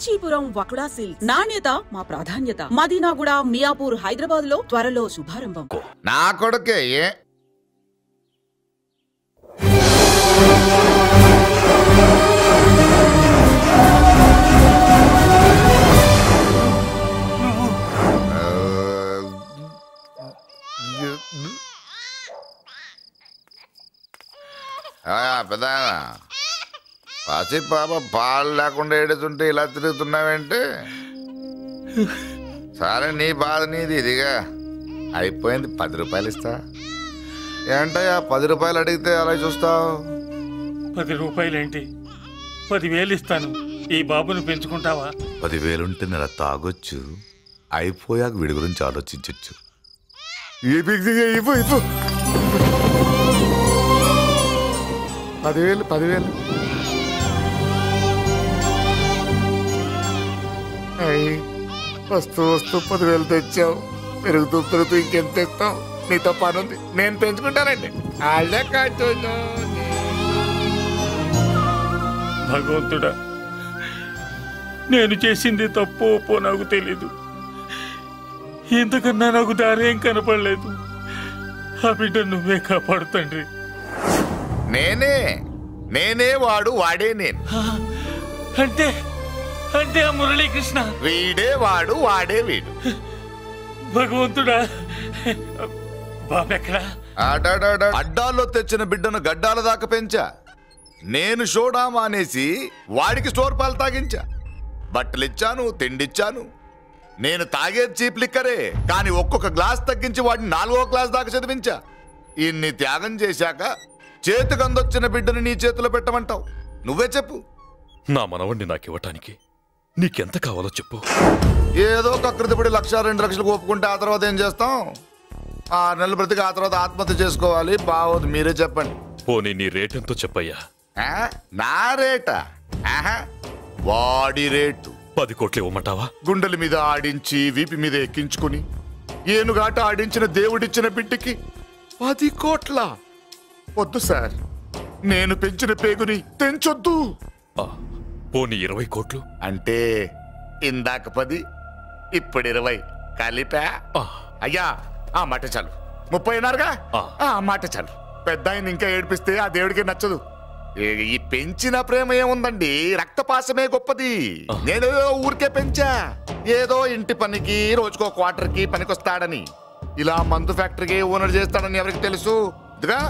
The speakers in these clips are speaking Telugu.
కాంచీపురం వకుడా సిల్క్స్ నాణ్యత మా ప్రాధాన్యత. మదీనాగూడ, మియాపూర్, హైదరాబాద్ లో త్వరలో శుభారంభం. నా కొడుకే పెద్ద పసి పాప పాలు లేకుండా ఏడుతుంటే ఇలా తిరుగుతున్నావేంటి? సరే నీ బాధ నీది, ఇదిగా అయిపోయింది. 10 రూపాయలు ఇస్తా. ఏంటయ్యా 10 రూపాయలు అడిగితే అలా చూస్తావు? 10 రూపాయలేంటి, 10,000 ఇస్తాను. ఈ బాబుని పెంచుకుంటావా? 10,000 ఉంటే నెల తాగొచ్చు, అయిపోయాక వీడి గురించి ఆలోచించచ్చు. 10,000 వస్తూ 10,000 తెచ్చావు. పెరుగుతూ ఇంకెంత తెస్తావు? నీతో పనుంది, నేను పెంచుకుంటానండి. భగవంతుడా, నేను చేసింది తప్పు ఒప్పో నాకు తెలీదు. ఇంతకన్నా నాకు దారేం కనపడలేదు. ఆ బిడ్డ నువ్వే కాపాడు తండ్రి. నేనే వాడు, వాడే నేను. అంటే అంటే ఆ మురళీకృష్ణ వీడే వాడు, వాడే వీడు. భగవంతుడా, బాబెక్కడా? అడ్డాల్లో తెచ్చిన బిడ్డను గడ్డాల దాకా పెంచా. నేను షోడా మానేసి వాడికి స్టోర్ పాలు తాగించా. బట్టలిచ్చాను, తిండిచ్చాను. నేను తాగేది చీప్ లిక్కరే, కానీ ఒక్కొక్క గ్లాస్ తగ్గించి వాడిని 4వ క్లాస్ దాకా చదివించా. ఇన్ని త్యాగం చేశాక చేతికి అందొచ్చిన బిడ్డను నీ చేతిలో పెట్టమంటావు? నువ్వే చెప్పు. నా మనవణ్ణి నాకివ్వటానికి నీకెంత కావాలో చెప్పు. ఏదో కకృతిపడి 1,00,000 2 లక్షలకు ఒప్పుకుంటే ఆ తర్వాత ఏం చేస్తాం? 6 నెలలు బ్రతికి ఆ తర్వాత ఆత్మహత్య చేసుకోవాలి. బావోదు, మీరే చెప్పండి. పోనీ నీ రేటెంతో చెప్పయ్యా. నా రేటా? వాడి రేటు 10 కోట్లు ఇవ్వమంటావా? గుండెల మీద ఆడించి వీపి మీద ఎక్కించుకుని ఏనుగాట ఆడించిన దేవుడిచ్చిన బిడ్డకి 10 కోట్ల? వద్దు సార్, నేను పెంచిన పేగుని తెంచొద్దు. పోనీ 20 కోట్లు? అంటే ఇందాక 10, ఇప్పుడు 20 కలిపా? అయ్యా ఆ మాట చాలు. 30 అన్నారుగా, ఆ మాట చాలు. పెద్ద ఆయన ఇంకా ఏడిపిస్తే ఆ దేవుడికి నచ్చదు. ఈ పెంచిన ప్రేమ ఏముందండి, రక్తపాసమే గొప్పది. నేను ఊరికే పెంచా, ఏదో ఇంటి పనికి రోజుకో క్వార్టర్కి పనికొస్తాడని. ఇలా మందు ఫ్యాక్టరీకి ఓనర్ చేస్తాడని ఎవరికి తెలుసు? ఇదిగా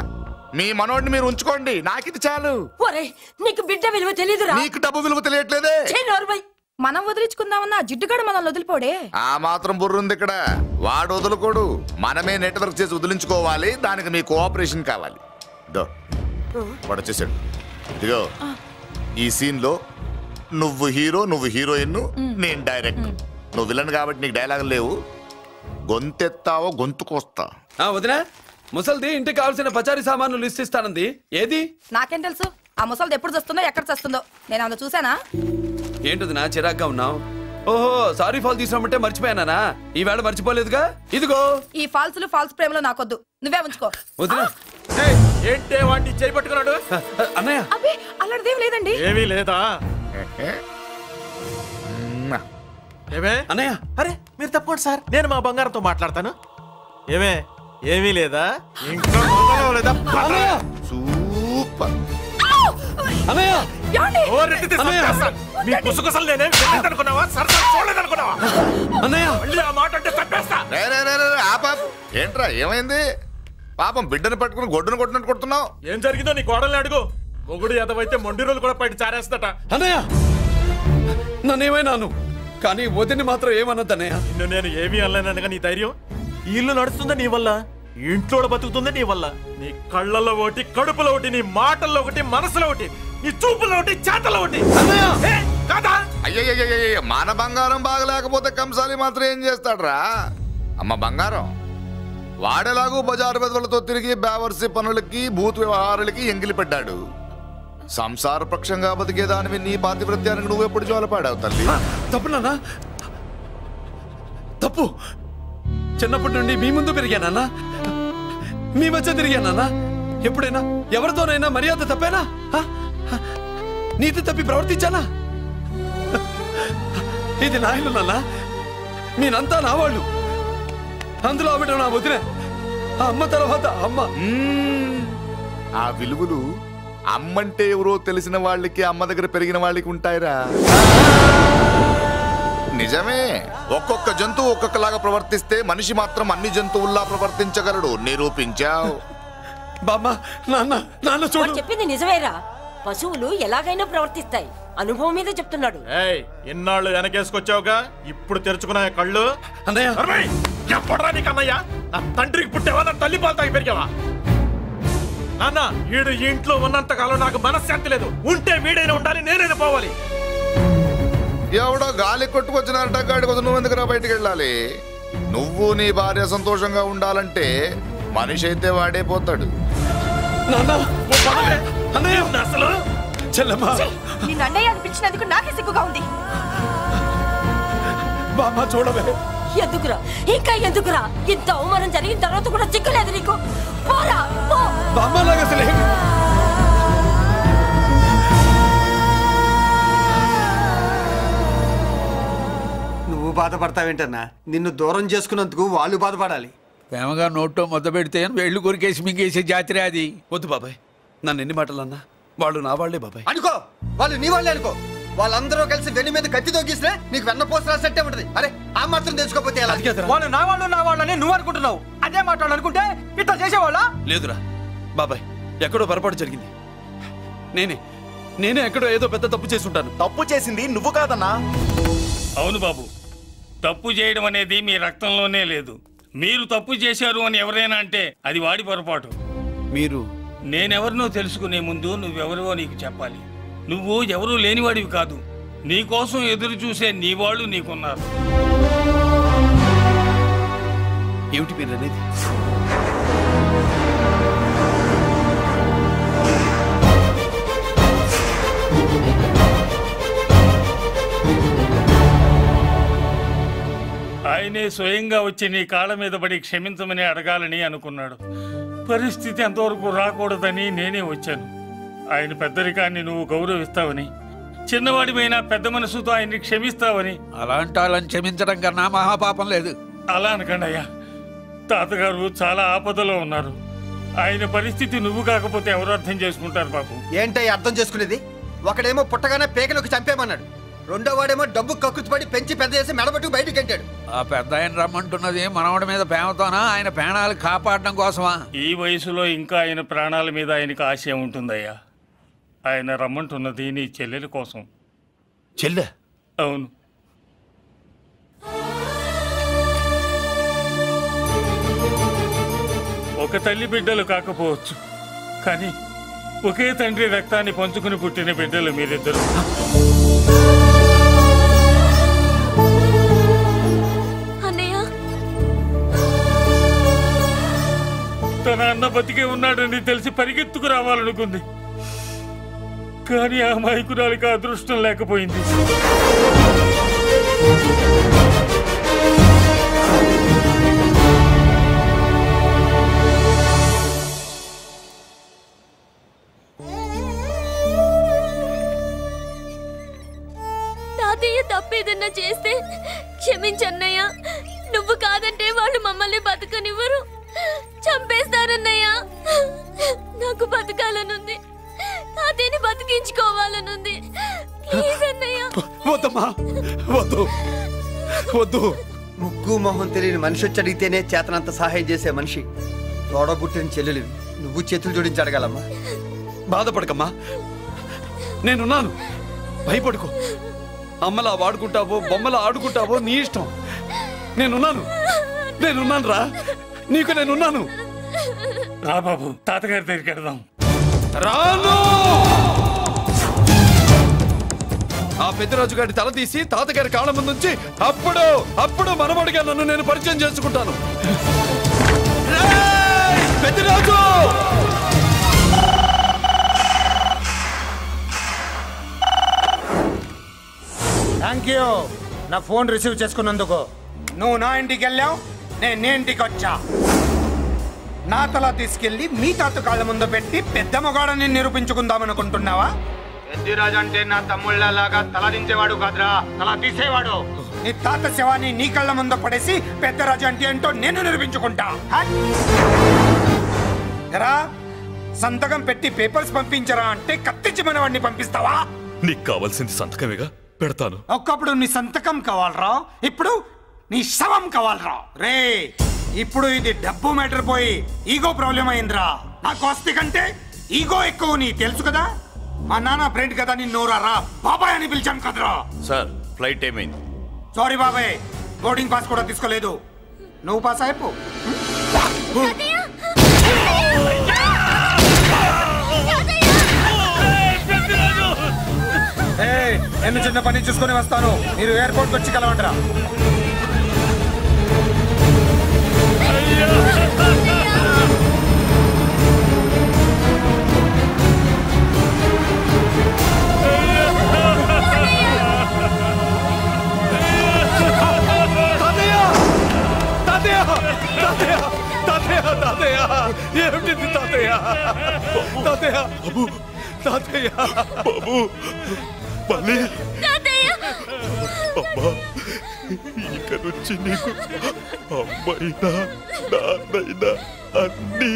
మీ మనోడిని మీరు ఉంచుకోండి, నాకిది చాలు. నీకు బిడ్డ విలువ తెలియదురా? నీకు డబ్బు విలువ తెలియట్లేదే. మనం వదిలించుకుందామన్నా జిడ్డుగాడు మనం వదిలిపోడే. ఆ మాత్రం బుర్రుంది ఇక్కడ. వాడు వదులుకోడు, మనమే నెట్వర్క్ చేసి వదిలించుకోవాలి. దానికి మీ కోఆపరేషన్ కావాలి. వాడు వచ్చేసాడు. ఇదిగో ఈ సీన్ లో నువ్వు హీరో, నువ్వు హీరోయిన్, నేను డైరెక్టర్. నువ్వు విలన్ కాబట్టి నీకు డైలాగులు లేవు. గొంతెత్తావో గొంతుకొస్తా. వదినా, ముసల్ది ఇంటికి కావాల్సిన పచారీ సామాన్లు లిస్ట్ ఇస్తానంది. ఏది? నాకేం తెలుసు? ఆ ముసల్ది ఎప్పుడు చస్తుందో ఎక్కడ చస్తుందో నేను అందులో చూసానా? ఏంటది నా చిరాగ్గా ఉన్నావు? ఓహో, సారీ ఫాల్ తీసుకురామంటే మర్చిపోయానా? ఈ వేళ మర్చిపోలేదుగా. ఇదిగో ఈ ఫాల్స్ ప్రేమలో నాకొద్దు, నువ్వే ఉంచుకో. వదినా, ఏంటే వాడిని చేయి పట్టుకున్నాడు? అన్నయ్య, అబ్బే అలాంటిదేం లేదండి. ఏమీ లేదా? ఏమే అన్నయ్య? అరే మీరు తప్పకుండా సార్, నేను మా బంగారంతో మాట్లాడతాను. ఏమే ఏమీ లేదా? ఇంకా సూపర్ అన్నయ్య, మీ పుసుకొసలు నేనేం అనుకున్నావా? సరసా చూడలేదనుకున్నావా? అన్నయ్య ఆ మాట అంటే చంపేస్తా. ఏంట్రా ఏమైంది? పాపం బిడ్డను పట్టుకుని గొడ్డును కొట్టినట్టు కొడుతున్నావు. ఏం జరిగిందో నీ కోడల్ని అడుగు. మొగుడు ఎదవైతే మొండి రోజులు కూడా బయట చారేస్తట. అన్నయ్య, నన్నేమైనాను కానీ వదిని మాత్రం ఏమన్నదన్నయ్య. నిన్ను నేను ఏమీ అనలేనగా నీ ధైర్యం. ఇల్లు నడుస్తుందా నీ వల్ల, ఇంట్లో బతుకుతుందా నీ వల్ల. నీ కళ్ళల్లో ఒకటి, కడుపులో ఒకటి, నీ మాటల్లో ఒకటి, మనసులో ఒకటి, నీ చూపులో ఒకటి, చేతల్లో ఒకటి. కాదా? అయ్యయ్యయ్యయ్య, మన బంగారం బాగలేకపోతే కంసాలి మాత్రం ఏం చేస్తాడ్రా? అమ్మ బంగారం వాడేలాగూ బజారు బెదవులతో తిరిగి బేవర్సి పనులకి, భూత వ్యవహారాలకి ఎంగిలి పడ్డాడు. సంసార పక్షంగా బతికేదానివి నీ పాతివృత్యానికి నువ్వెప్పుడు జోలపాడావు తల్లి? తప్పు నాన్న, తప్పు. చిన్నప్పటి నుండి మీ ముందు పెరిగానన్నా, మీ మధ్య తిరిగానన్నా. ఎప్పుడైనా ఎవరితోనైనా మర్యాద తప్పేనా? నీతి తప్పి ప్రవర్తించానా? ఇది నా ఇల్లు నాన్న, మీరంతా నా వాళ్ళు. అందులో ఆవిడ నా వదిన, అమ్మ తర్వాత అమ్మ. ఆ విలువలు అమ్మంటే ఎవరో తెలిసిన వాళ్ళకి, అమ్మ దగ్గర పెరిగిన వాళ్ళకి ఉంటాయిరా. నిజమే, ఒక్కొక్క జంతువు ఒక్కొక్కలాగా ప్రవర్తిస్తే మనిషి మాత్రం అన్ని జంతువుల్లా ప్రవర్తించగలడు. నిరూపించావు. బామ్మ, నాన్న, నాన్న చూడు. చెప్పింది నిజమేరా. పశువులు ఎలాగైనా ప్రవర్తిస్తాయి. అనుభవం మీద చెప్తున్నాడు. ఎన్నాళ్ళు వెనకేసుకొచ్చావుగా, ఇప్పుడు తెరుచుకున్నాయా కళ్ళు? అన్నయ్య, కన్నయ్య, నా తండ్రికి పుట్టేవా, నా తల్లి పాలు తాగి పెరిగావా? నాన్న, వీడు ఈ ఇంట్లో ఉన్నంత కాలం నాకు మనశ్శాంతి లేదు. ఉంటే వీడైనా ఉండాలి, నేనైనా పోవాలి. ఎవడో గాలి కొట్టుకొచ్చినారట, గాడి కోసం నువ్వు ఎందుకురా బయటికి వెళ్ళాలి? నువ్వు నీ భార్య సంతోషంగా ఉండాలంటే మనిషి అయితే వాడే పోతాడు. అసలు చెల్లమ్మా, నిన్ను అన్నయ్య అనిపించినందుకు నాకే సిగ్గుగా ఉంది. బామ్మ చూడవే. ఎందుకురా, ఇంకా ఎందుకురా? ఇంత అవమానం జరిగిన తర్వాత కూడా చిక్కలేదు నీకు? పోరా, పో. బామ్మలాగా అసలు నువ్వు బాధపడతావేంటన్నా? నిన్ను దూరం చేసుకున్నందుకు వాళ్ళు బాధపడాలి. ప్రేమగా నోట్లో మొద్ద పెడితే వేళ్ళు కొరికేసి మింగేసే జాతర అది. వద్దు బాబాయ్, నన్ను ఎన్ని మాటలు అన్నా వాళ్ళు నా వాళ్లే బాబాయ్. అనుకో, వాళ్ళు నీ వాళ్ళే అనుకో. వాళ్ళందరూ కలిసి వెన్ను మీద కత్తి తోగిస్తే నీకు వెన్నపోస రాసట్టే ఉంటది. అరే, ఆ మాత్రం తెలుసుకోకపోతే ఎలా? వాళ్ళు నా వాళ్ళని నువ్వు అనుకుంటున్నావు. అదే మాట్లాడాలనుకుంటే ఇట్లా చేసేవాళ్ళ? లేదురా బాబాయ్, ఎక్కడో పొరపాటు జరిగింది. నేనే ఎక్కడో ఏదో పెద్ద తప్పు చేసి ఉంటాను. తప్పు చేసింది నువ్వు కాదన్నా. అవును బాబు, తప్పు చేయడం అనేది మీ రక్తంలోనే లేదు. మీరు తప్పు చేశారు అని ఎవరైనా అంటే అది వాడి పొరపాటు. మీరు నేనెవరినో తెలుసుకునే ముందు నువ్వెవరివో నీకు చెప్పాలి. నువ్వు ఎవరూ లేనివాడివి కాదు. నీకోసం ఎదురు చూసే నీ వాళ్ళు నీకున్నారు. ఏమిటి మీరు అనేది? ఆయనే స్వయంగా వచ్చి నీ కాళ్ళ మీద పడి క్షమించమని అడగాలని అనుకున్నాడు. పరిస్థితి అంతవరకు రాకూడదని నేనే వచ్చాను. ఆయన పెద్దరికాన్ని నువ్వు గౌరవిస్తావని, చిన్నవాడిపైన పెద్ద మనసుతో ఆయన్ని క్షమిస్తావని. అలాంటి వాళ్ళని క్షమించడం కన్నా మహాపాపం లేదు. అలా అనకండి అయ్యా. తాతగారు చాలా ఆపదలో ఉన్నారు. ఆయన పరిస్థితి నువ్వు కాకపోతే ఎవరు అర్థం చేసుకుంటారు బాబు? ఏంటయ్య అర్థం చేసుకునేది? ఒకడేమో పుట్టగానే పేకలోకి చంపేమన్నాడు, రెండో వాడేమో డబ్బు కక్కుతుపడి పెంచి పెద్ద చేసి మెడబట్టు బయటకు గంటాడు. ఆ పెద్ద ఆయన రమ్మంటున్నది మనవడి మీద ప్రేమతోనా, ఆయన ప్రాణాలు కాపాడడం కోసమా? ఈ వయసులో ఇంకా ఆయన ప్రాణాల మీద ఆయనకు ఆశ ఉంటుందయ్యా. ఆయన రమ్మంటున్నది నీ చెల్లెల కోసం. చెల్లె? అవును. ఒక తల్లి బిడ్డలు కాకపోవచ్చు, కానీ ఒకే తండ్రి రక్తాన్ని పంచుకుని పుట్టిన బిడ్డలు మీరిద్దరు. తన అన్న బతికే ఉన్నాడని తెలిసి పరిగెత్తుకు రావాలనుకుంది, కానీ ఆ అమాయకురాలికి అదృష్టం లేకపోయింది. తాతయ్య తప్పేదన్నా చేస్తే క్షమించన్నయ్య. నువ్వు కాదంటే వాళ్ళు మమ్మల్ని బతకనివ్వరు, చంపేస్తారన్నయ్యా. నాకు బతకాలనుంది, తాతయ్యని బతికించుకోవాలనుంది. ప్లీజ్ అన్నయ్య. వద్దమ్మా, వద్దు వద్దు. ముగ్గు మొహం తెలియని మనిషి వచ్చి అడిగితేనే చేతనంత సహాయం చేసే మనిషి. తోడబుట్టిన చెల్లెలు నువ్వు చేతులు జోడించి అడగాలమ్మా. బాధపడకమ్మా, నేనున్నాను. భయపడుకో. అమ్మలా వాడుకుంటావో బొమ్మలా ఆడుకుంటావో నీ ఇష్టం. నేనున్నాను రా, నీకు నేనున్నాను. రా బాబు, తాతగారి దగ్గరికి వెళ్దాం. రాను. ఆ పెద్దరాజు గారి తల తీసి తాతగారి కాళ్ళ ముందు నుంచి అప్పుడు మనవడిగా నన్ను నేను పరిచయం చేసుకుంటాను. పెద్దరాజు! థ్యాంక్ యూ నా ఫోన్ రిసీవ్ చేసుకున్నందుకు. నువ్వు నా ఇంటికి వెళ్ళావు, నేను నీ ఇంటికి వచ్చా. నా తల తీసుకెళ్లి మీ తాత కాళ్ళ ముందు పెట్టి పెద్ద మొగాడని నిరూపించుకుందామనుకుంటున్నావా? పెద్దిరాజు అంటే నా తమ్ముళ్ళలాగా తల దించేవాడు కాదురా, తల తీసేవాడు. నీ తాత శవాన్ని నీ కళ్ళ ముందు పడేసి పెద్దరాజు అంటే ఏంటో నేను నిరూపించుకుంటా. ఎరా సంతకం పెట్టి పేపర్స్ పంపించరా అంటే కత్తించి మనవాడిని పంపిస్తావా? నీకు కావాల్సింది సంతకమేగా, పెడతాను. ఒకప్పుడు నీ సంతకం కావాలరా, ఇప్పుడు నీ శవం కావాలరా. రే ఇప్పుడు ఇది డబ్బు మ్యాటర్ పోయి ఈగో ప్రాబ్లం అయిందిరా. నాకు ఆస్తి కంటే ఈగో ఎక్కువ నీ తెలుసు కదా. మా నాన్న ఫ్రెండ్ కదా, నిన్ను రా బాబాయ్ అని పిలిచాను కదరా. సార్ ఫ్లైట్ ఏమైంది? సారీ బాబాయ్, బోర్డింగ్ పాస్ కూడా తీసుకోలేదు. నువ్వు పాస్ అయిపో. నేను చిన్న పని చూసుకొని వస్తాను, మీరు ఎయిర్పోర్ట్ వచ్చి కలవండిరా. ఏమిటి తాతయ్య? తాతయ్య బాబు, తాతయ్య బాబు, మళ్ళీ అమ్మా, ఇక నుంచి నీకు అమ్మైనా నాన్నైనా అన్నీ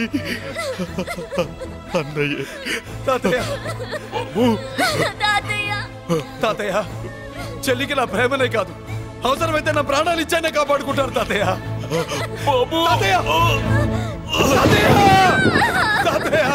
అన్నయ్యే. తాతయ్య బాబు, తాతయ్య చెల్లికి నా ప్రేమనే కాదు, అవసరమైతే నా ప్రాణాలు ఇచ్చానే కాపాడుకుంటారు తాతయ్య. బాబు, తాతయ్య తాతయ్య తాతయ్య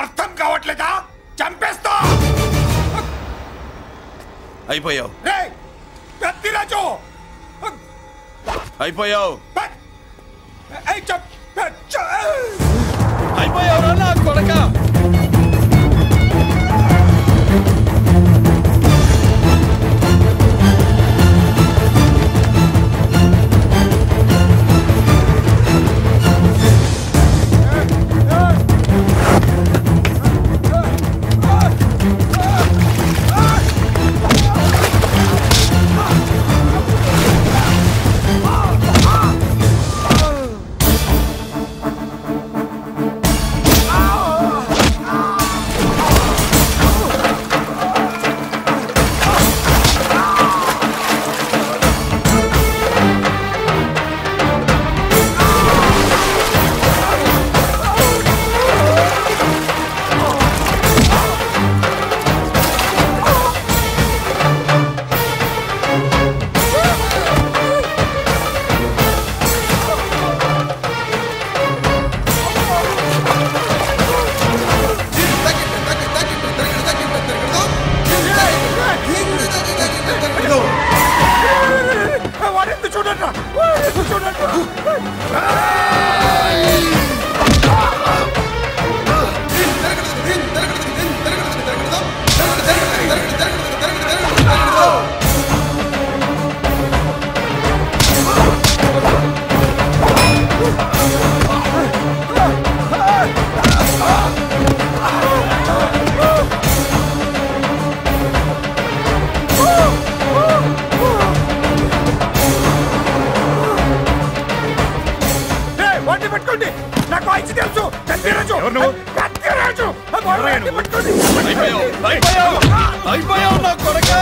అర్థం కావట్లేదా? చంపేస్తా. అయిపోయావు, పెద్దిరాజు అయిపోయావు, అయిపోయావు నా కొడక. చూడండి చూడండి. పట్టుకోండి, నాకు వాయిస్ తెలుసు. కత్తిరాజు పట్టుకోండి. అయిపోయావు నా కొడక.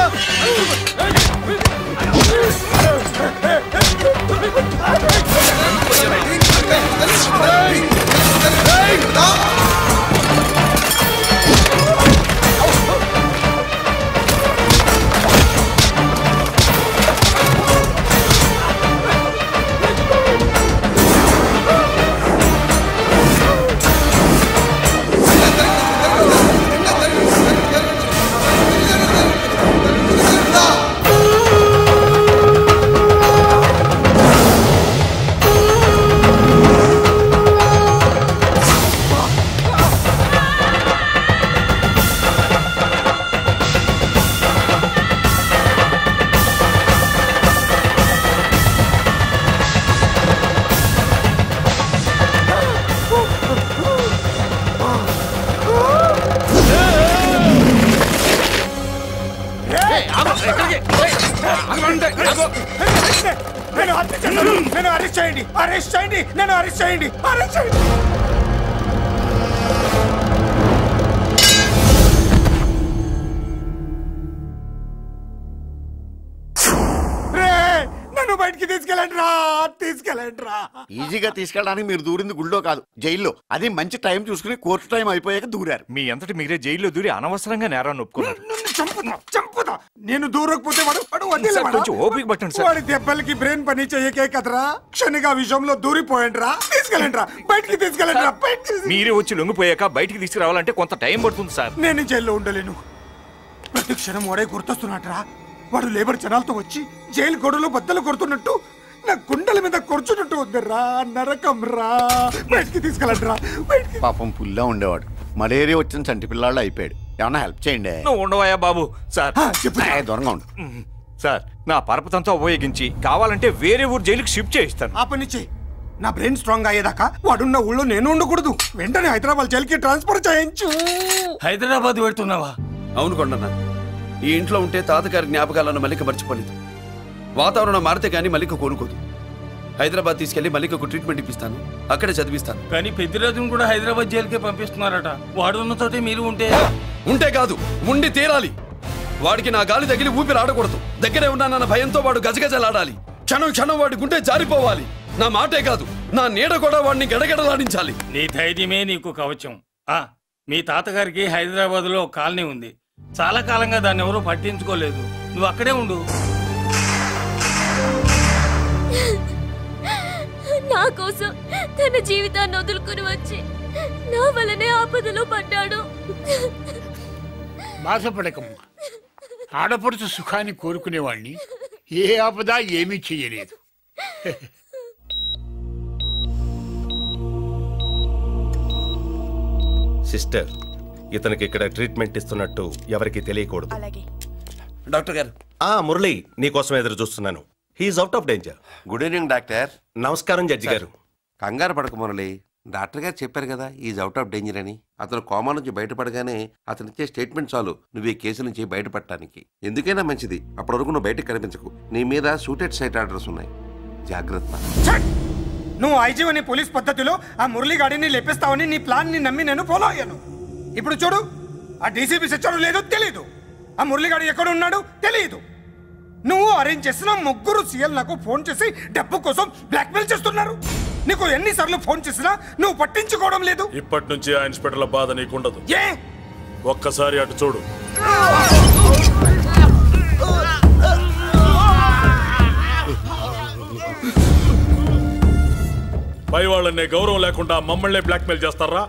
నన్ను అరెస్ట్ చేయండి, అరెస్ట్ చేయండి, నన్ను అరెస్ట్ చేయండి, అరెస్ట్ చేయండి. నన్ను బయటికి తీసుకెళ్ళండి రా, తీసుకెళ్ళండి రా. ఈజీగా తీసుకెళ్ళడానికి మీరు దూరింది గుళ్ళో కాదు, జైల్లో. అది మంచి టైం చూసుకుని కోర్టు టైం అయిపోయాక దూరారు. మీ అంతటి మీరే జైల్లో దూరి అనవసరంగా నేరాన్ని ఒప్పుకున్నారు. చంపుతా. నేను దూరకపోతే ఓపిక పట్టండి సార్. వాడి దెబ్బలకి బ్రెయిన్ పని చెయ్యకే కదరా, క్షణిగా విషయంలో దూరిపోయండి రా. తీసుకెళ్ళండి రా, బయటికి తీసుకెళ్ళండి రా. మీరే వచ్చి లొంగిపోయాక బయటికి తీసుకురావాలంటే కొంత టైం పడుతుంది సార్. నేను జైల్లో ఉండలేను. ప్రతి క్షణం వాడే గుర్తొస్తున్నట్రా. వాడు లేబర్ జనాలతో వచ్చి జైలు గొడవలు బద్దలు కొడుతున్నట్టు నా గుండెల మీద కొడుచున్నట్టు ఉందరా. నరకం రా, బయటికి తీసుకెళ్ళండి రా. పాపం పుల్లా ఉండేవాడు, మలేరియా వచ్చిన చంటి పిల్లాళ్ళు అయిపోయాడు. ఏమన్నా హెల్ప్ చేయండి. నువ్వు ఉండవయ్యా బాబు. సార్ దూరంగా ఉండు సార్. నా పరపతంతో ఉపయోగించి కావాలంటే వేరే ఊరు జైలుకి షిఫ్ట్ చేయిస్తాను. ఆ పని చెయ్యి. నా బ్రెయిన్ స్ట్రాంగ్ అయ్యేదాకా వాడున్న ఊళ్ళో నేను ఉండకూడదు. వెంటనే హైదరాబాద్ జైలుకి ట్రాన్స్ఫర్ చేయించు. హైదరాబాద్ పెడుతున్నావా? అవును కొండన్న, ఈ ఇంట్లో ఉంటే తాతగారి జ్ఞాపకాలను మల్లిక మర్చిపోలేదు. వాతావరణం మారితే గానీ మల్లిక కోలుకోదు. హైదరాబాద్ తీసుకెళ్లి మల్లికకు ట్రీట్మెంట్ ఇప్పిస్తాను, అక్కడే చదివిస్తాను. కానీ పెద్దిరాజును కూడా హైదరాబాద్ జైలుకే పంపిస్తున్నారట. వాడు ఉన్న చోటే మీరు ఉంటే కాదు, ఉండి తీరాలి. వాడికి నా గాలి తగిలి ఊపిరి ఆడకూడదు. దగ్గరే ఉన్నానన్న భయంతో వాడు గజగజలాడాలి. క్షణం క్షణం వాడి గుండె జారిపోవాలి. నా మాటే కాదు, నా నీడ కూడా వాడిని గడగడలాడించాలి. నీ ధైర్యమే నీకు కవచం. మీ తాతగారికి హైదరాబాద్ లో కాలనీ ఉంది. చాలా కాలంగా దాన్ని ఎవరూ పట్టించుకోలేదు. నువ్వు అక్కడే ఉండు. నా కోసం తన జీవితాన్ని వదులుకుని వచ్చి నా వల్లనే ఆపదలో పడ్డాడు. బాధపడకమ్మా. ఆడపడుచు సుఖాన్ని కోరుకునేవాణ్ణి ఏ ఆపద ఏమీ చెయ్యలేదు. సిస్టర్, ఇతనికి ఇక్కడ ట్రీట్మెంట్ ఇస్తున్నట్టు ఎవరికి తెలియకూడదు. డాక్టర్ గారు. మురళి, నీకోసం ఎదురు చూస్తున్నాను. He is out of danger. Good evening doctor. నమస్కారం జడ్జి గారు. కంగారు పడక మురళి, డాక్టర్ గారు చెప్పారు కదా ఈజ్ అవుట్ ఆఫ్ డేంజర్ అని. అతను కోమా నుంచి బయటపడగానే అతను ఇచ్చే స్టేట్మెంట్ చాలు నువ్వు ఈ కేసు నుంచి బయటపడటానికి. ఎందుకైనా మంచిది, అప్పటి వరకు నువ్వు బయటకు కనిపించకు. నీ మీద షూటెడ్ సైట్ ఆర్డర్స్ ఉన్నాయి, జాగ్రత్త. నువ్వు ఐజీవని పోలీస్ పద్ధతిలో ఆ మురళి గాడిని లేపేస్తావని నీ ప్లాన్ ని నమ్మి నేను ఫాలో అయ్యాను. ఇప్పుడు చూడు, ఆ డీసీపీ సచ్చాడు లేదో తెలియదు, ఆ మురళిగాడు ఎక్కడ ఉన్నాడు తెలియదు. నువ్వు అరేంజ్ చేసిన ముగ్గురు సీఎల్ నాకు ఫోన్ చేసి డబ్బు కోసం బ్లాక్మెయిల్ చేస్తున్నారు. నీకు ఎన్నిసార్లు ఫోన్ చేసినా నువ్వు పట్టించుకోవడం లేదు. ఇప్పటి నుంచి ఆ ఇన్స్పెక్టర్ల బాధ నీకుండదు. ఏ ఒక్కసారి అటు చూడు. పై వాళ్ళనే గౌరవం లేకుండా మమ్మల్ని బ్లాక్మెయిల్ చేస్తారా?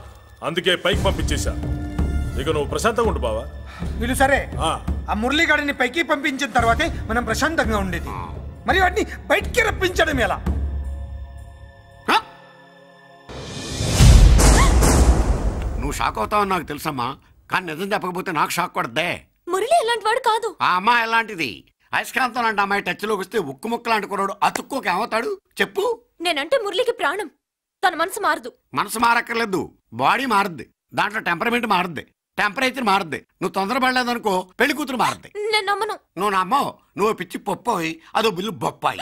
అందుకే పైకి పంపించేశా. ఇక నువ్వు ప్రశాంతంగా ఉండు బావా. వీళ్ళు సరే, ఆ మురళిగాడిని పైకి పంపించిన తర్వాతే మనం ప్రశాంతంగా ఉండేది. మరి వాటిని బయటికి రప్పించడం ఎలా? నువ్వు షాక్ అవుతావని నాకు తెలుసమ్మా, కానీ నిజం చెప్పకపోతే నాకు షాక్ కొడద్దే. మురళి ఎలాంటి వాడు కాదు. ఆ అమ్మాయి ఎలాంటిది? అయస్కాంతం లాంటి అమ్మాయి టచ్లోకి వస్తే ఉక్కు ముక్క లాంటి కుర్రాడు అతుక్కోక ఏమవుతాడు చెప్పు? నేనంటే మురళికి ప్రాణం. తన మనసు మారదు. మనసు మారక్కర్లేదు, బాడీ మారుద్ది. దాంట్లో టెంపరమెంట్ మారుద్ది, టెంపరేచర్ మారుద్ది. నువ్వు తొందరపడలేదనుకో పెళ్లి కూతురు మారుద్ది. నేను నమ్మను. నువ్వు నమ్మవు. నువ్వు పిచ్చి పొప్పోయి అదో బిల్లు బొప్పాయి.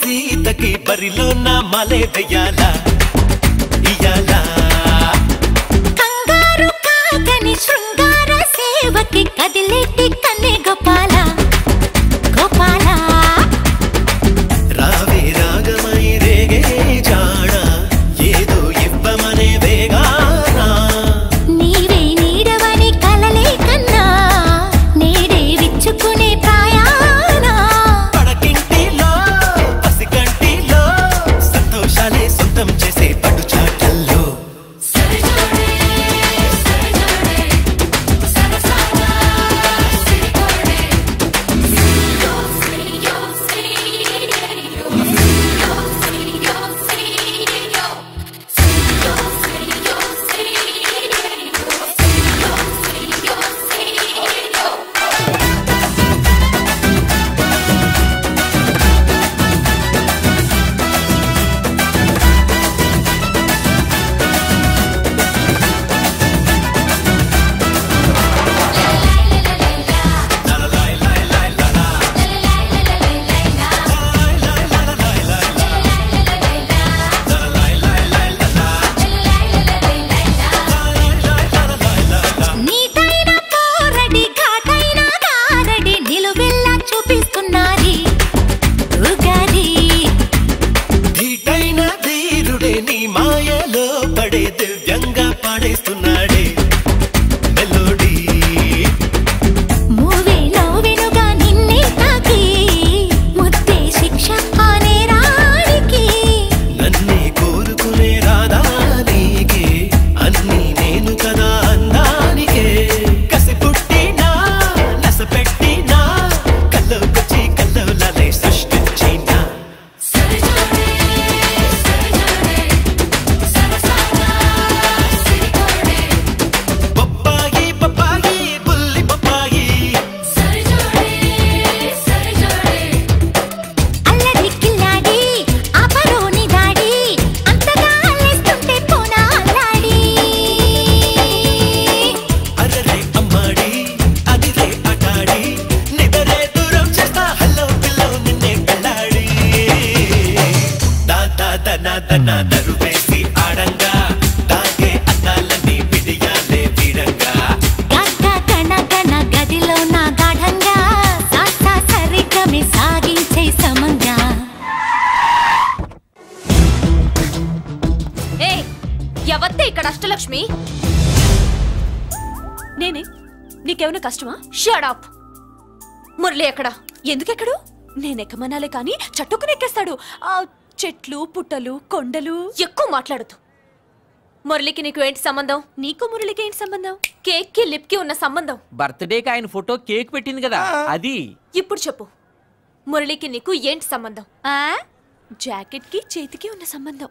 సీతకి బరిలో నా మలే వెయ్యాలా ఇయాలా కంగారు కాకని శృంగార సేవకి కదిలేటి కన్నే గోపాల గోపాల రావే రాగమై రేగే జాడ ఏదో ఇవ్వమనే వేగానా నీవే నీడవని కలలే కన్నా నేడే విచ్చుకునే ప్రాయానా పడకింటిలో పసికంటిలో సంతోషాలే సొంతం చేసే పట్టు చాటల్లో నీటైన కోరడి ఘాటైన గారడి నిలువెల్లా చూపిస్తున్నది ఉగాది ధీటైన ధీరుడే నీ మాయలో పడే దివ్యంగా పాడేస్తున్నాడే మెలోడీ మూవే నవ్వెనుగా నిన్నే తాకి ముద్దే శిక్ష అనే రాడికి నన్నే కోరుకునే రాదా నీకే అన్నీ నేను కదా అందానికే కసి పుట్టినా నస పెట్టినా కల్లోకొచ్చి కల్లోలాలే సృష్టించినా పప్పాయి పప్పాయి బుల్లి పప్పాయి అల్లరి కిల్లాడి ఆపరోని దాడి అంతగా అల్లేస్తుంటే పోనా అల్లాడి అరరే అమ్మాడి అదిరే అటాడి నిదరే దూరం చేస్తా హలో పిల్లో నిన్నే పెళ్ళాడి దాదా దనా దనా దరువేసి ఆడంగా దాగే అందాలన్నీ విడియాలే వీడంగా గగ్గ గణ గణ గదిలో నా గాఢ ఎవత్తే ఇక్కడ అష్టలక్ష్మి? నేనే. నీకేమైనా కష్టమా? Shut up. మురళి ఎక్కడ? ఎందుకెక్కడు? నేనెక్కమనాలే కానీ చట్టుకునెక్కేస్తాడు. ఆ చెట్లు, పుట్టలు, కొండలు. ఎక్కువ మాట్లాడదు. మురళికి నీకు ఏంటి సంబంధం? నీకు మురళికి ఏంటి సంబంధం? కేక్ కి లిప్ కి ఉన్న సంబంధం. బర్త్డేకి ఆయన ఫోటో కేక్ పెట్టింది కదా అది. ఇప్పుడు చెప్పు, మురళికి నీకు ఏంటి సంబంధం? జాకెట్ కి చేతికి ఉన్న సంబంధం.